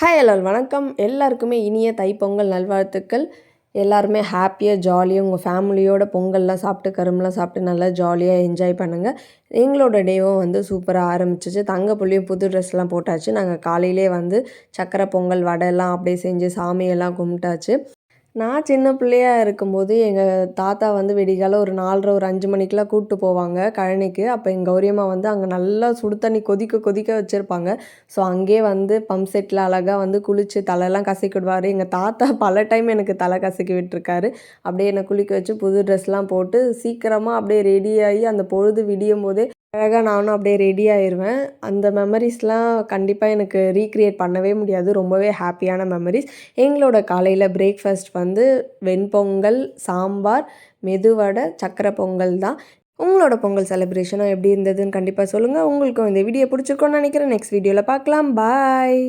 Hi எல்லாரும் வணக்கம். எல்லாருக்குமே இனிய தைப்பொங்கல் நல்வாழ்த்துக்கள். எல்லாருமே ஹாப்பியாக ஜாலியாக உங்கள் ஃபேமிலியோட பொங்கல்லாம் சாப்பிட்டு கரும்புலாம் சாப்பிட்டு நல்லா ஜாலியாக என்ஜாய் பண்ணுங்கள். எங்களோட டேவும் சூப்பராக ஆரம்பிச்சிச்சு. தங்க புள்ளியும் புது ட்ரெஸ்லாம் போட்டாச்சு. நாங்கள் காலையிலே சக்கரை பொங்கல் வடைலாம் அப்படியே செஞ்சு சாமியெல்லாம் கும்பிட்டாச்சு. நான் சின்ன பிள்ளையா இருக்கும்போது எங்கள் தாத்தா விடிகாலை ஒரு 4:30 ஒரு 5 மணிக்கெலாம் கூப்பிட்டு போவாங்க கழனிக்கு. அப்போ எங்கள் கௌரியம்மா அங்கே நல்லா சுடு தண்ணி கொதிக்க கொதிக்க வச்சுருப்பாங்க. ஸோ அங்கேயே பம்ப் செட்டில் அழகாக குளித்து தலையெல்லாம் கசக்கி விடுவார். எங்கள் தாத்தா பல டைம் எனக்கு தலை கசக்கி விட்டுருக்காரு. அப்படியே என்னை குளிக்க வச்சு புது ட்ரெஸ்லாம் போட்டு சீக்கிரமாக அப்படியே ரெடியாகி அந்த பொழுது விடியும் போதே அழகாக நானும் அப்படியே ரெடி ஆயிடுவேன். அந்த மெமரிஸ்லாம் கண்டிப்பாக எனக்கு ரீக்ரியேட் பண்ணவே முடியாது. ரொம்பவே ஹாப்பியான மெமரிஸ். எங்களோட காலையில் பிரேக்ஃபாஸ்ட் வெண்பொங்கல், சாம்பார், மெதுவடை, சக்கரை பொங்கல் தான். உங்களோட பொங்கல் செலிப்ரேஷனும் எப்படி இருந்ததுன்னு கண்டிப்பாக சொல்லுங்கள். உங்களுக்கும் இந்த வீடியோ பிடிச்சிருக்கோன்னு நினைக்கிறேன். நெக்ஸ்ட் வீடியோவில் பார்க்கலாம். பாய்.